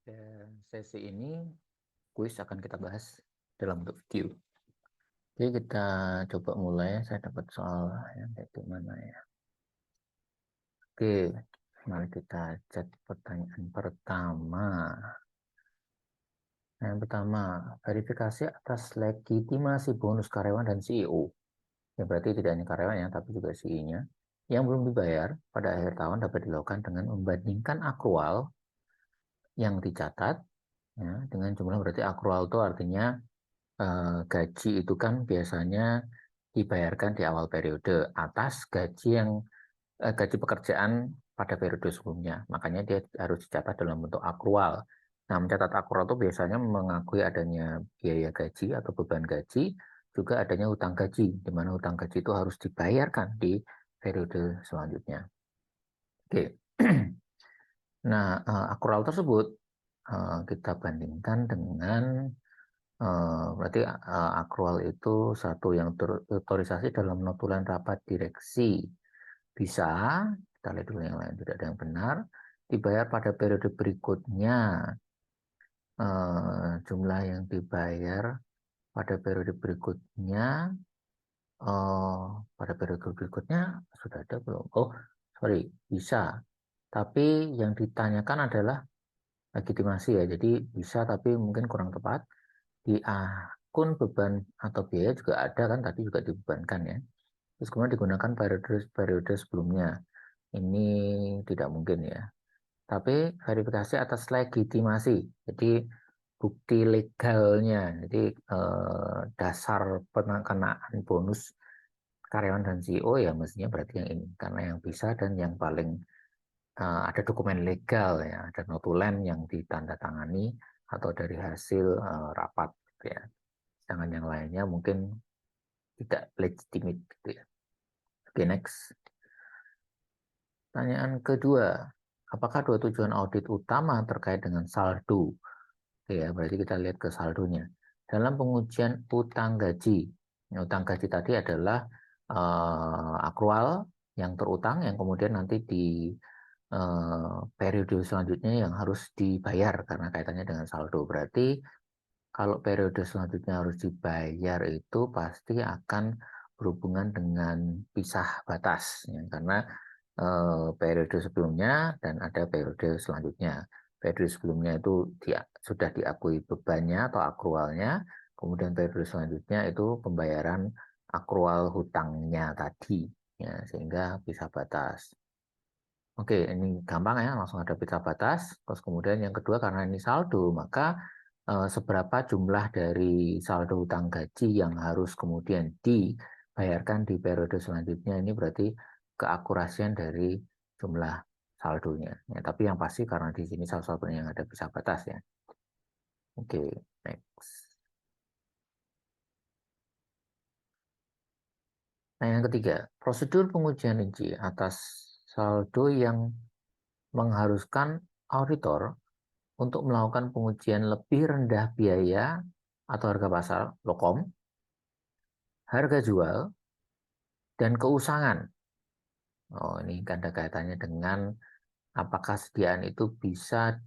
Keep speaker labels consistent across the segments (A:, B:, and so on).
A: Pada sesi ini, kuis akan kita bahas dalam bentuk video. Jadi kita coba mulai. Saya dapat soal yang kayak gimana ya. Oke, mari kita cek pertanyaan pertama. Yang pertama, verifikasi atas legitimasi bonus karyawan dan CEO. Ya, berarti tidak hanya karyawan ya, tapi juga CEO-nya. Yang belum dibayar pada akhir tahun dapat dilakukan dengan membandingkan akrual yang dicatat ya, dengan jumlah, berarti akrual itu artinya gaji itu kan biasanya dibayarkan di awal periode atas gaji pekerjaan pada periode sebelumnya. Makanya dia harus dicatat dalam bentuk akrual. Nah, mencatat akrual itu biasanya mengakui adanya biaya gaji atau beban gaji, juga adanya hutang gaji, di mana hutang gaji itu harus dibayarkan di periode selanjutnya. Oke. Nah, akrual tersebut kita bandingkan dengan berarti akrual itu satu yang terotorisasi dalam notulen rapat direksi. Bisa, kita lihat dulu yang lain, tidak ada yang benar, dibayar pada periode berikutnya. Jumlah yang dibayar pada periode berikutnya, pada periode berikutnya sudah ada belum? Oh, sorry, bisa. Tapi yang ditanyakan adalah legitimasi ya, jadi bisa tapi mungkin kurang tepat. Di akun beban atau biaya juga ada kan, tadi juga dibebankan ya. Terus kemudian digunakan periode sebelumnya. Ini tidak mungkin ya. Tapi verifikasi atas legitimasi. Jadi bukti legalnya. Jadi dasar pengenaan bonus karyawan dan CEO ya mestinya berarti yang ini. Karena yang bisa dan yang paling ada dokumen legal ya, ada notulen yang ditandatangani atau dari hasil rapat gitu ya. Sedangkan yang lainnya mungkin tidak legitimate gitu ya. Oke, next. Pertanyaan kedua, apakah dua tujuan audit utama terkait dengan saldo? Oke ya, berarti kita lihat ke saldonya. Dalam pengujian utang gaji, utang gaji tadi adalah akrual yang terutang yang kemudian nanti di periode selanjutnya yang harus dibayar karena kaitannya dengan saldo. Berarti kalau periode selanjutnya harus dibayar itu pasti akan berhubungan dengan pisah batas ya, karena periode sebelumnya dan ada periode selanjutnya. Periode sebelumnya itu sudah diakui bebannya atau akrualnya, kemudian periode selanjutnya itu pembayaran akrual hutangnya tadi ya, sehingga pisah batas. Oke, ini gampang ya, langsung ada pisah batas. Terus kemudian yang kedua, karena ini saldo, maka seberapa jumlah dari saldo hutang gaji yang harus kemudian dibayarkan di periode selanjutnya, ini berarti keakurasian dari jumlah saldonya. Ya, tapi yang pasti karena di sini salah satunya yang ada pisah batas ya. Oke, next. Nah, yang ketiga, prosedur pengujian rinci atas saldo yang mengharuskan auditor untuk melakukan pengujian lebih rendah biaya atau harga pasar, lokom, harga jual, dan keusangan. Oh, ini ada kaitannya dengan apakah sediaan itu bisa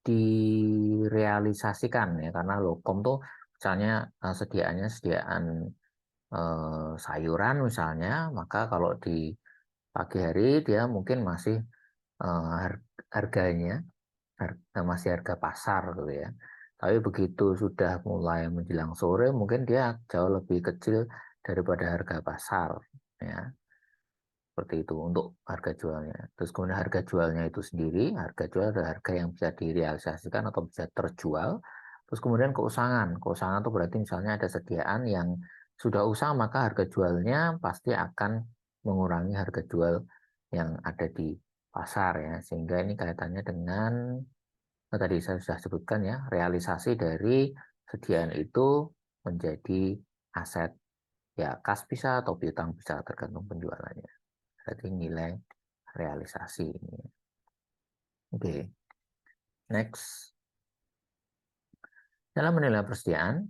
A: direalisasikan ya, karena lokom tuh misalnya sediaannya sediaan sayuran misalnya, maka kalau di pagi hari dia mungkin masih harganya masih harga pasar gitu ya. Tapi begitu sudah mulai menjelang sore, mungkin dia jauh lebih kecil daripada harga pasar, ya. Seperti itu untuk harga jualnya. Terus kemudian harga jualnya itu sendiri, harga jual adalah harga yang bisa direalisasikan atau bisa terjual. Terus kemudian keusangan. Keusangan itu berarti misalnya ada sediaan yang sudah usang, maka harga jualnya pasti akan mengurangi harga jual yang ada di pasar ya. Sehingga ini kaitannya dengan tadi saya sudah sebutkan ya, realisasi dari sediaan itu menjadi aset ya, kas bisa atau piutang bisa tergantung penjualannya. Berarti nilai realisasi ini. Oke, next. Dalam menilai persediaan,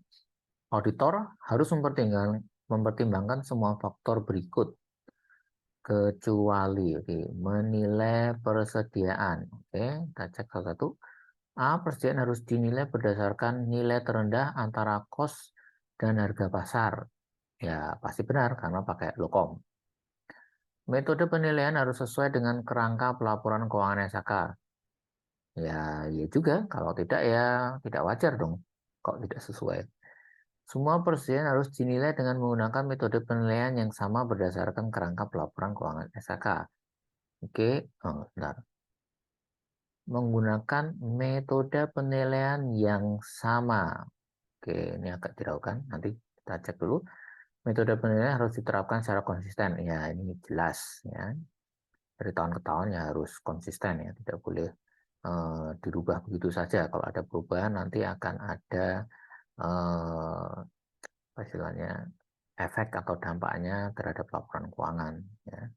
A: auditor harus mempertimbangkan semua faktor berikut kecuali menilai persediaan. Oke, kita cek satu-satu. A. Persediaan harus dinilai berdasarkan nilai terendah antara kos dan harga pasar. Ya, pasti benar karena pakai lokom. Metode penilaian harus sesuai dengan kerangka pelaporan keuangan SHK. Ya, ya juga. Kalau tidak ya tidak wajar dong. Kok tidak sesuai? Semua persediaan harus dinilai dengan menggunakan metode penilaian yang sama berdasarkan kerangka pelaporan keuangan SHK. Oke, bentar. Menggunakan metode penilaian yang sama. Oke, ini agak diraukan. Nanti kita cek dulu. Metode penilaian harus diterapkan secara konsisten. Ya, ini jelas ya. Dari tahun ke tahun ya harus konsisten ya, tidak boleh dirubah begitu saja. Kalau ada perubahan nanti akan ada istilahnya efek atau dampaknya terhadap laporan keuangan ya.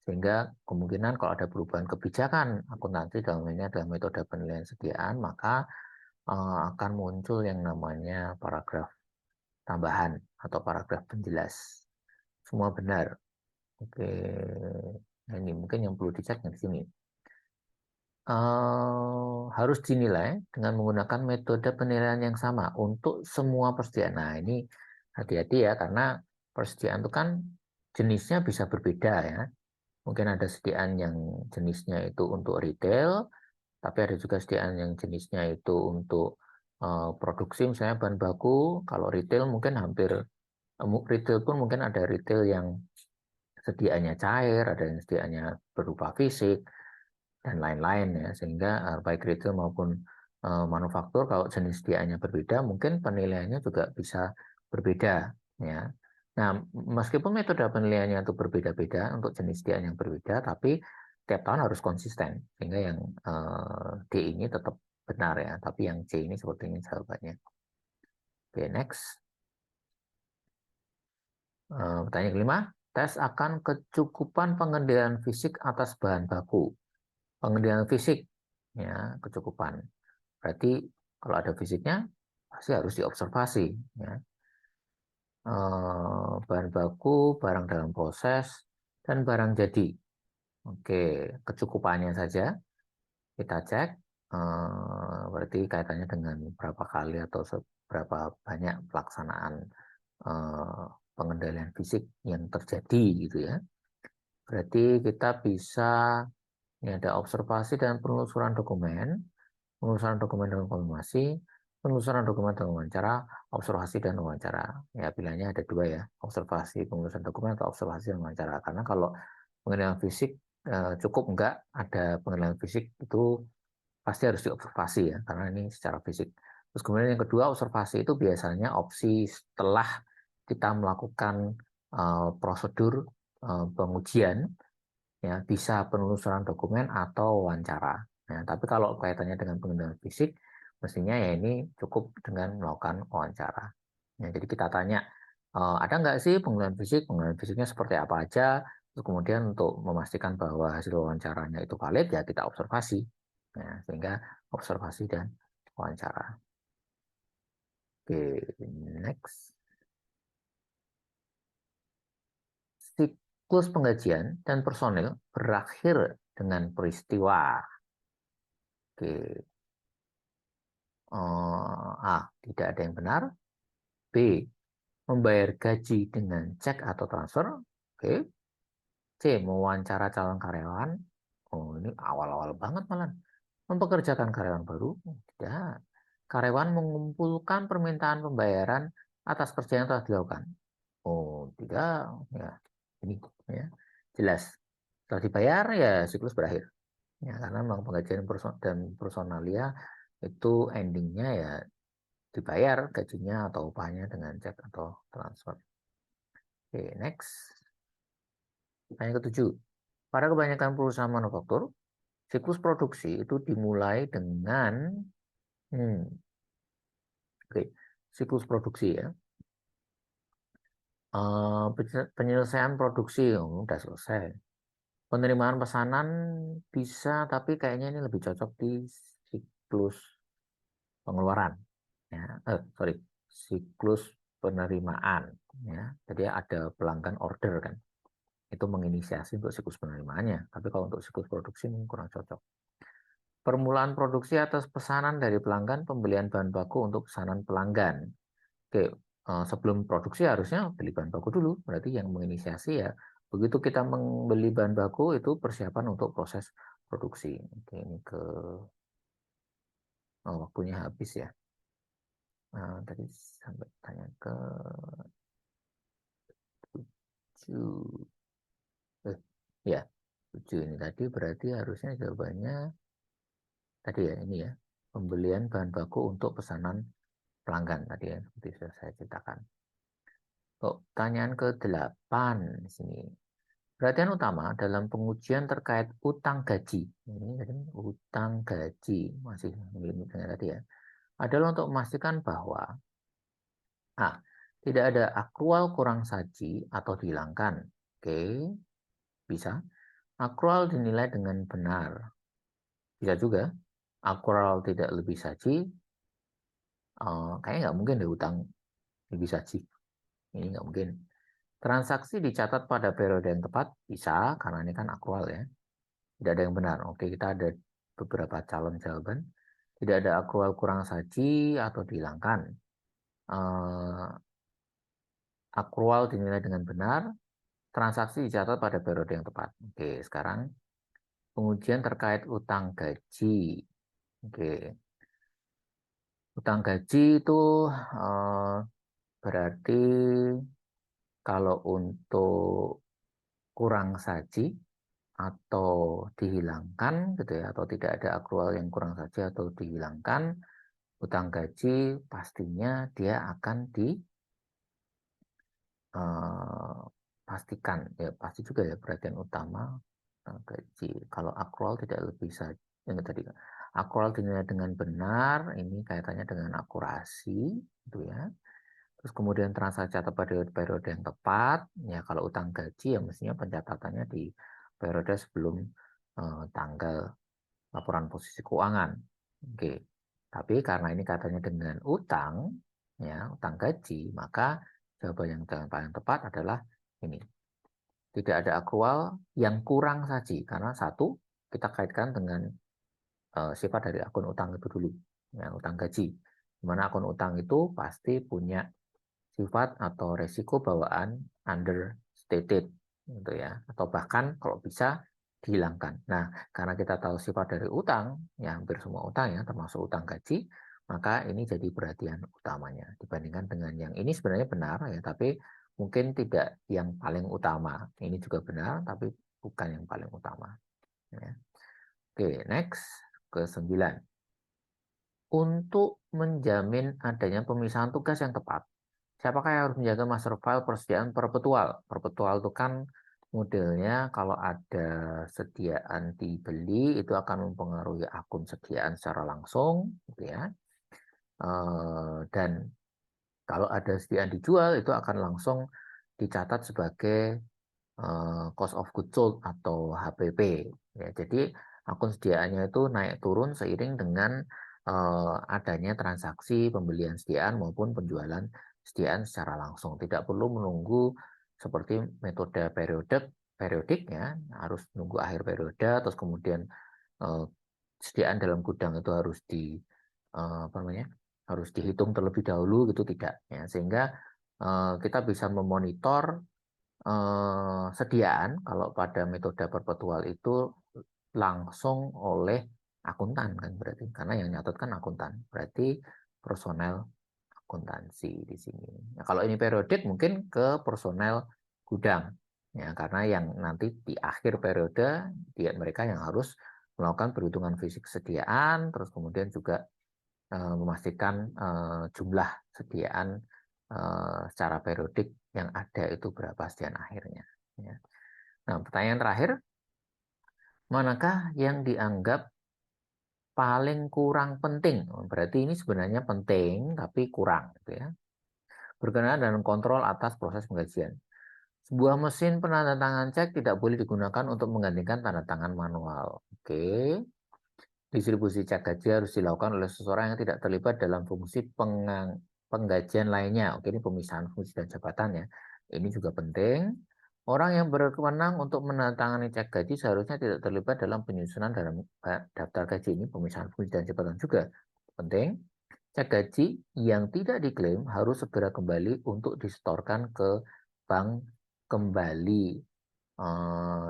A: Sehingga kemungkinan kalau ada perubahan kebijakan akuntansi dalam ini adalah metode penilaian sediaan, maka akan muncul yang namanya paragraf tambahan atau paragraf penjelas. Semua benar. Oke, nah, ini mungkin yang perlu dicek di sini. Harus dinilai dengan menggunakan metode penilaian yang sama untuk semua persediaan. Nah, ini hati-hati ya, karena persediaan itu kan jenisnya bisa berbeda ya. Mungkin ada sediaan yang jenisnya itu untuk retail, tapi ada juga sediaan yang jenisnya itu untuk produksi, misalnya bahan baku. Kalau retail mungkin hampir, retail pun mungkin ada retail yang sediaannya cair, ada yang sediaannya berupa fisik, dan lain-lain ya, sehingga baik retail maupun manufaktur kalau jenis sediaannya berbeda mungkin penilaiannya juga bisa berbeda ya. Nah, meskipun metode penilaiannya itu berbeda-beda untuk jenis sediaan yang berbeda, tapi tiap tahun harus konsisten sehingga yang D ini tetap benar ya, tapi yang C ini sepertinya jawabannya. Oke, next. Pertanyaan kelima, tes akan kecukupan pengendalian fisik atas bahan baku. Pengendalian fisik ya, kecukupan. Berarti kalau ada fisiknya pasti harus diobservasi ya. Bahan baku, barang dalam proses, dan barang jadi. Oke, kecukupannya saja kita cek. Berarti kaitannya dengan berapa kali atau seberapa banyak pelaksanaan pengendalian fisik yang terjadi gitu ya. Berarti kita bisa, ini ada observasi dan penelusuran dokumen, penelusuran dokumen dan konfirmasi, penelusuran dokumen dan wawancara, observasi dan wawancara. Ya, pilihannya ada dua ya, observasi, penelusuran dokumen, atau observasi dan wawancara. Karena kalau pengendalian fisik cukup enggak ada pengendalian fisik, itu pasti harus diobservasi ya, karena ini secara fisik. Terus kemudian yang kedua, observasi itu biasanya opsi setelah kita melakukan prosedur pengujian, ya bisa penelusuran dokumen atau wawancara. Nah, tapi kalau kaitannya dengan pengendalian fisik, mestinya ya ini cukup dengan melakukan wawancara. Ya, jadi kita tanya, ada nggak sih pengendalian fisik? Pengendalian fisiknya seperti apa aja? Terus kemudian untuk memastikan bahwa hasil wawancaranya itu valid, ya kita observasi. Nah, sehingga observasi dan wawancara. Oke, next. Siklus penggajian dan personil berakhir dengan peristiwa. Oke. A. Tidak ada yang benar. B. Membayar gaji dengan cek atau transfer. Oke. C. Mewawancara calon karyawan. Oh, ini awal-awal banget malah. Mempekerjakan karyawan baru. Tidak. Karyawan mengumpulkan permintaan pembayaran atas kerja yang telah dilakukan. Oh, tidak. Ya, ini ya. Jelas. Setelah dibayar, ya siklus berakhir. Ya, karena memang penggajian dan personalia itu endingnya ya dibayar gajinya atau upahnya dengan cek atau transfer. Oke, next. Yang ketujuh, pada kebanyakan perusahaan manufaktur, siklus produksi itu dimulai dengan oke, siklus produksi ya. Penyelesaian produksi udah selesai. Penerimaan pesanan bisa, tapi kayaknya ini lebih cocok di siklus pengeluaran. Ya, sorry, siklus penerimaan. Ya, jadi ada pelanggan order kan, itu menginisiasi untuk siklus penerimaannya. Tapi kalau untuk siklus produksi mungkin kurang cocok. Permulaan produksi atas pesanan dari pelanggan, pembelian bahan baku untuk pesanan pelanggan. Oke, sebelum produksi harusnya beli bahan baku dulu. Berarti yang menginisiasi ya. Begitu kita membeli bahan baku itu persiapan untuk proses produksi. Oke, ini ke waktunya habis ya. Tadi sampai tanya ke 7. Ya, 7 ini tadi berarti harusnya jawabannya tadi ya ini ya. Pembelian bahan baku untuk pesanan pelanggan tadi ya, seperti sudah saya ceritakan. Pertanyaan ke-8 di sini. Perhatian utama dalam pengujian terkait utang gaji. Ini utang gaji masih limitnya tadi ya. Adalah untuk memastikan bahwa A. Tidak ada akrual kurang saji atau dihilangkan. Oke, bisa. Akrual dinilai dengan benar. Bisa juga. Akrual tidak lebih saji. Kayaknya nggak mungkin deh utang lebih saji. Ini nggak mungkin. Transaksi dicatat pada periode yang tepat. Bisa, karena ini kan akrual ya. Tidak ada yang benar. Oke, kita ada beberapa calon jawaban. Tidak ada akrual kurang saji atau dihilangkan. Akrual dinilai dengan benar. Transaksi dicatat pada periode yang tepat. Oke, sekarang pengujian terkait utang gaji. Oke, utang gaji itu berarti kalau untuk kurang saji atau dihilangkan gitu ya, atau tidak ada akrual yang kurang saji atau dihilangkan, utang gaji pastinya dia akan dipastikan ya, pasti juga ya perhatian utama gaji. Kalau akrual tidak lebih saja yang tadi akrual dinilai dengan benar, ini kaitannya dengan akurasi gitu ya. Terus kemudian transaksi atau periode yang tepat, ya kalau utang gaji ya mestinya pencatatannya di periode sebelum tanggal laporan posisi keuangan. Oke. Tapi karena ini katanya dengan utang, ya utang gaji, maka jawaban yang paling tepat adalah ini. Tidak ada akrual yang kurang saji, karena satu kita kaitkan dengan sifat dari akun utang itu dulu, ya utang gaji. Dimana akun utang itu pasti punya sifat atau resiko bawaan understated gitu ya, atau bahkan kalau bisa dihilangkan. Nah, karena kita tahu sifat dari utang, ya hampir semua utang ya, termasuk utang gaji, maka ini jadi perhatian utamanya dibandingkan dengan yang ini sebenarnya benar ya, tapi mungkin tidak yang paling utama. Ini juga benar, tapi bukan yang paling utama. Ya. Oke, next ke-9. Untuk menjamin adanya pemisahan tugas yang tepat, siapakah yang harus menjaga master file persediaan perpetual? Perpetual itu kan modelnya kalau ada sediaan dibeli itu akan mempengaruhi akun sediaan secara langsung, gitu ya. Dan kalau ada sediaan dijual itu akan langsung dicatat sebagai cost of goods sold atau HPP. Ya, jadi akun sediaannya itu naik turun seiring dengan adanya transaksi pembelian sediaan maupun penjualan sediaan secara langsung. Tidak perlu menunggu seperti metode periodik ya, harus menunggu akhir periode, terus kemudian sediaan dalam gudang itu harus harus dihitung terlebih dahulu gitu tidak ya, sehingga kita bisa memonitor sediaan kalau pada metode perpetual itu langsung oleh akuntan kan berarti karena yang nyatet kan akuntan berarti personel akuntansi di sini. Nah, kalau ini periodik mungkin ke personel gudang ya karena yang nanti di akhir periode dia mereka yang harus melakukan perhitungan fisik sediaan terus kemudian juga memastikan jumlah sediaan secara periodik yang ada itu berapa sediaan akhirnya. Ya. Nah, pertanyaan terakhir, manakah yang dianggap paling kurang penting? Berarti ini sebenarnya penting tapi kurang, gitu ya. Berkenaan dengan kontrol atas proses penggajian. Sebuah mesin penandatangan cek tidak boleh digunakan untuk menggantikan tanda tangan manual. Oke. Distribusi cek gaji harus dilakukan oleh seseorang yang tidak terlibat dalam fungsi penggajian lainnya. Oke, ini pemisahan fungsi dan jabatan ya. Ini juga penting. Orang yang berwenang untuk menandatangani cek gaji seharusnya tidak terlibat dalam penyusunan dalam daftar gaji. Ini pemisahan fungsi dan jabatan juga penting. Cek gaji yang tidak diklaim harus segera kembali untuk disetorkan ke bank kembali.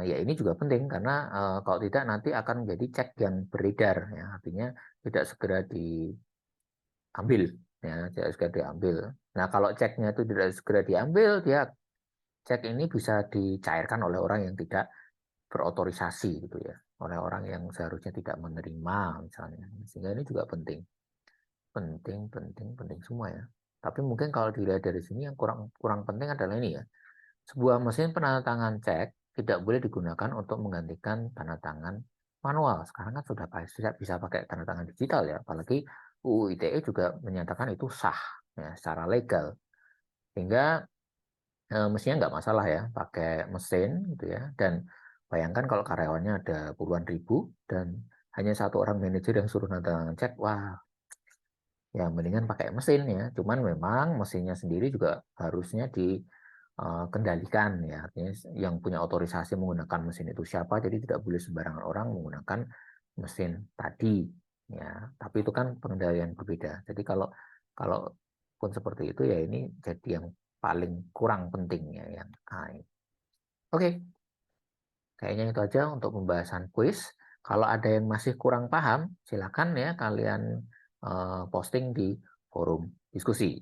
A: Ya ini juga penting karena kalau tidak nanti akan menjadi cek yang beredar, ya artinya tidak segera diambil, ya tidak segera diambil. Nah kalau ceknya itu tidak segera diambil, dia cek ini bisa dicairkan oleh orang yang tidak berotorisasi gitu ya, oleh orang yang seharusnya tidak menerima misalnya. Sehingga ini juga penting, penting semua ya. Tapi mungkin kalau dilihat dari sini yang kurang kurang penting adalah ini ya. Sebuah mesin penandatangan cek tidak boleh digunakan untuk menggantikan tanda tangan manual. Sekarang kan sudah bisa pakai tanda tangan digital ya, apalagi UU ITE juga menyatakan itu sah ya, secara legal. Sehingga mestinya nggak masalah ya pakai mesin gitu ya. Dan bayangkan kalau karyawannya ada puluhan ribu dan hanya satu orang manajer yang suruh nanda tangan cek, wah ya mendingan pakai mesin ya. Cuman memang mesinnya sendiri juga harusnya dikendalikan ya. Artinya yang punya otorisasi menggunakan mesin itu siapa, jadi tidak boleh sembarangan orang menggunakan mesin tadi ya. Tapi itu kan pengendalian berbeda. Jadi kalau kalau pun seperti itu ya ini jadi yang paling kurang penting ya yang A. Oke, kayaknya itu aja untuk pembahasan kuis. Kalau ada yang masih kurang paham, silakan ya kalian posting di forum diskusi.